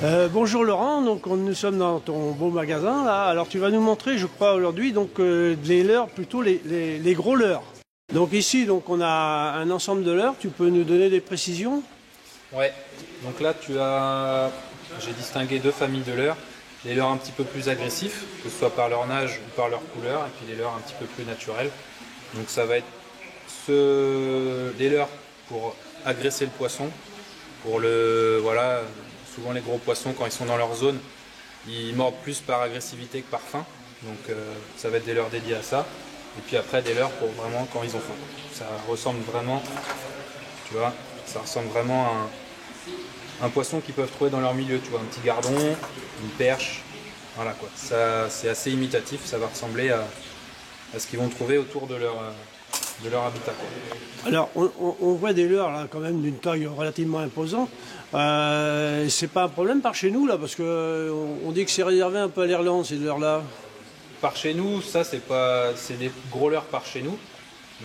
Bonjour Laurent, donc nous sommes dans ton beau magasin là. Alors tu vas nous montrer, je crois aujourd'hui, donc les leurres, plutôt les gros leurres. Donc ici, donc on a un ensemble de leurres. Tu peux nous donner des précisions? Ouais, donc là j'ai distingué deux familles de leurres. Les leurres un petit peu plus agressifs, que ce soit par leur nage ou par leur couleur, et puis les leurres un petit peu plus naturels. Donc ça va être les leurres pour agresser le poisson, voilà, souvent les gros poissons quand ils sont dans leur zone, ils mordent plus par agressivité que par faim. Donc ça va être des leurres dédiés à ça. Et puis après des leurres pour vraiment quand ils ont faim. Ça ressemble vraiment, tu vois, ça ressemble vraiment à un poisson qu'ils peuvent trouver dans leur milieu, tu vois, un petit gardon, une perche, voilà quoi. Ça c'est assez imitatif, ça va ressembler à ce qu'ils vont trouver autour de leur habitat, quoi. Alors on voit des leurres là quand même d'une taille relativement imposante. C'est pas un problème par chez nous là, parce que on dit que c'est réservé un peu à l'Irlande ces leurres là. Par chez nous, ça c'est des gros leurres par chez nous.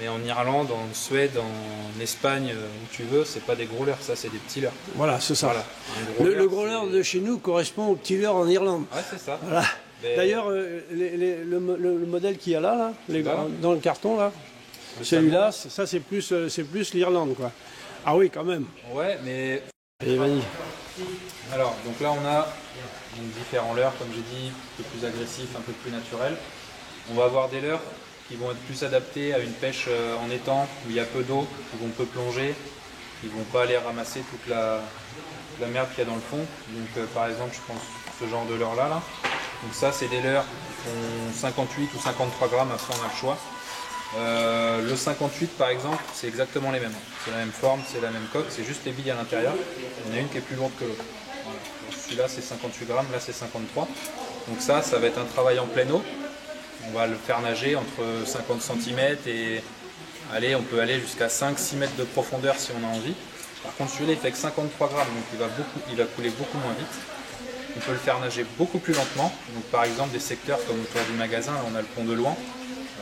Mais en Irlande, en Suède, en Espagne, où tu veux, c'est pas des gros leurres, ça c'est des petits leurres. Voilà, c'est ça. Voilà. Le gros leurre de chez nous correspond au petit leurre en Irlande. Ouais, c'est ça. Voilà. Mais... D'ailleurs, le modèle qu'il y a là dans le carton là, Le celui-là, ça c'est plus l'Irlande quoi. Ah oui, quand même. Ouais, mais... Allez, vas-y. Alors, donc là on a différents leurres, comme j'ai dit, un peu plus agressifs, un peu plus naturels. On va avoir des leurres qui vont être plus adaptés à une pêche en étang, où il y a peu d'eau, où on peut plonger, ils ne vont pas aller ramasser toute la merde qu'il y a dans le fond. Donc par exemple, je pense ce genre de leurre là. Donc ça c'est des leurres qui font 58 ou 53 grammes, après on a le choix. Le 58 par exemple, c'est exactement les mêmes. C'est la même forme, c'est la même coque, c'est juste les billes à l'intérieur. Il y en a une qui est plus lourde que l'autre. Voilà. Celui-là c'est 58 grammes, là c'est 53. Donc ça va être un travail en pleine eau. On va le faire nager entre 50 cm et allez, on peut aller jusqu'à 5-6 mètres de profondeur si on a envie. Par contre celui-là il fait que 53 grammes, donc il va couler beaucoup moins vite. On peut le faire nager beaucoup plus lentement. Donc par exemple des secteurs comme autour du magasin, là on a le pont de Louan.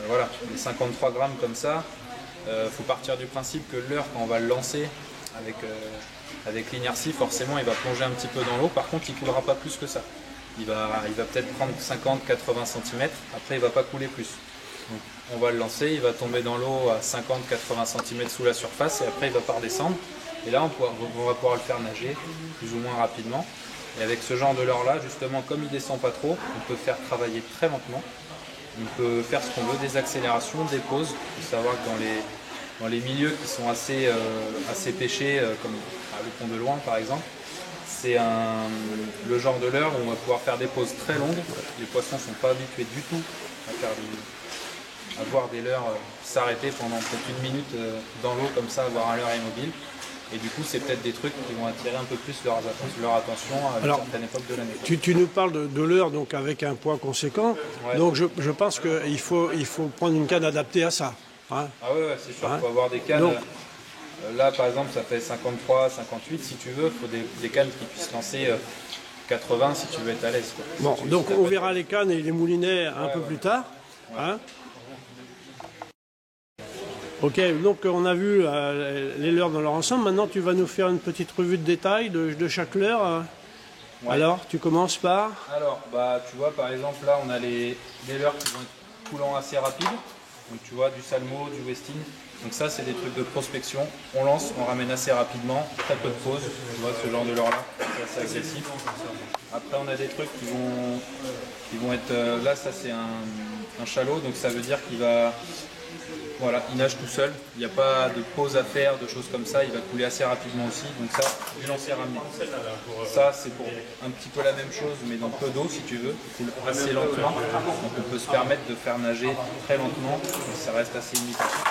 Voilà, les 53 grammes comme ça, faut partir du principe que le leurre, quand on va le lancer avec l'inertie, forcément il va plonger un petit peu dans l'eau. Par contre il ne coulera pas plus que ça. Il va peut-être prendre 50-80 cm, après il ne va pas couler plus. Donc, on va le lancer, il va tomber dans l'eau à 50-80 cm sous la surface et après il va pas redescendre. Et là on va pouvoir le faire nager plus ou moins rapidement. Et avec ce genre de leurre là, justement comme il ne descend pas trop, on peut faire travailler très lentement. On peut faire ce qu'on veut, des accélérations, des pauses. Il faut savoir que dans les milieux qui sont assez pêchés, comme le pont de Louan par exemple, c'est le genre de leurre où on va pouvoir faire des pauses très longues. Les poissons ne sont pas habitués du tout à voir des leurres s'arrêter pendant peut-être une minute dans l'eau comme ça, avoir un leurre immobile. Et du coup, c'est peut-être des trucs qui vont attirer un peu plus leur attention à une certaine époque de l'année. Tu nous parles de leurre donc avec un poids conséquent. Ouais. Donc je pense qu'il faut prendre une canne adaptée à ça. Hein. Ah ouais, c'est sûr, il faut avoir des cannes. Donc, là, par exemple, ça fait 53, 58. Si tu veux, il faut des cannes qui puissent lancer 80 si tu veux être à l'aise. Bon, donc on verra les cannes et les moulinets un peu plus tard. Ouais. Hein. Ok, donc on a vu les leurres dans leur ensemble. Maintenant, tu vas nous faire une petite revue de détail de chaque leurre. Ouais. Alors, tu commences par... Alors, tu vois, par exemple, là, on a les leurres qui vont être coulants assez rapides. Donc, tu vois, du salmo, du westing. Donc ça, c'est des trucs de prospection. On lance, on ramène assez rapidement, très peu de pause. Tu vois, ce genre de leurre-là, c'est assez agressif. Après, on a des trucs qui vont être... là, ça, c'est un chalot. Donc, ça veut dire qu'il va... Voilà, il nage tout seul, il n'y a pas de pause à faire, de choses comme ça, il va couler assez rapidement aussi, donc ça, du lancer ramené. Ça, c'est pour un petit peu la même chose, mais dans peu d'eau si tu veux, il coule assez lentement, donc on peut se permettre de faire nager très lentement, mais ça reste assez imitatif.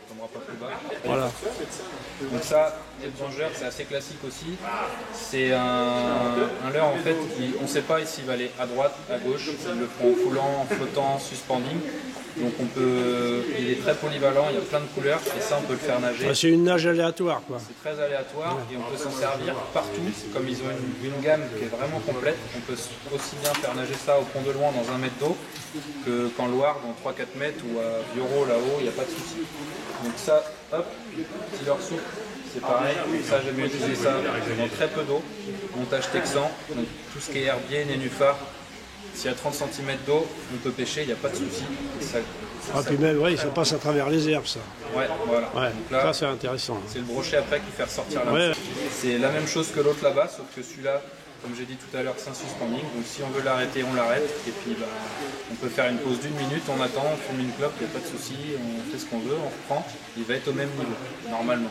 On ne tombera pas plus bas. Voilà. Donc ça, les plongeurs, c'est assez classique aussi. C'est un leurre en fait, on ne sait pas s'il va aller à droite, à gauche, ils le font en coulant, en flottant, en suspending. Donc il est très polyvalent, il y a plein de couleurs et ça on peut le faire nager. Ah, c'est une nage aléatoire, quoi. C'est très aléatoire et on peut s'en servir partout. Comme ils ont une gamme qui est vraiment complète, on peut aussi bien faire nager ça au Pont de Loing dans 1 mètre d'eau qu'en Loire dans 3-4 mètres ou à Biorot là-haut, il n'y a pas de souci. Donc ça, hop, petit leurre souple, c'est pareil. Ça j'aime bien utiliser ça dans très peu d'eau. Montage texan, donc tout ce qui est herbier, nénuphar. S'il y a 30 cm d'eau, on peut pêcher, il n'y a pas de souci. Puis même, oui, ça passe à travers les herbes, ça. Ouais, voilà. Ouais, donc là, ça c'est intéressant. c'est le brochet après qui fait ressortir la Ouais. C'est la même chose que l'autre là-bas, sauf que celui-là, comme j'ai dit tout à l'heure, c'est un suspending. Donc si on veut l'arrêter, on l'arrête. Et puis on peut faire une pause d'1 minute, on attend, on fume une clope, il n'y a pas de souci, on fait ce qu'on veut, on reprend. Il va être au même niveau, normalement.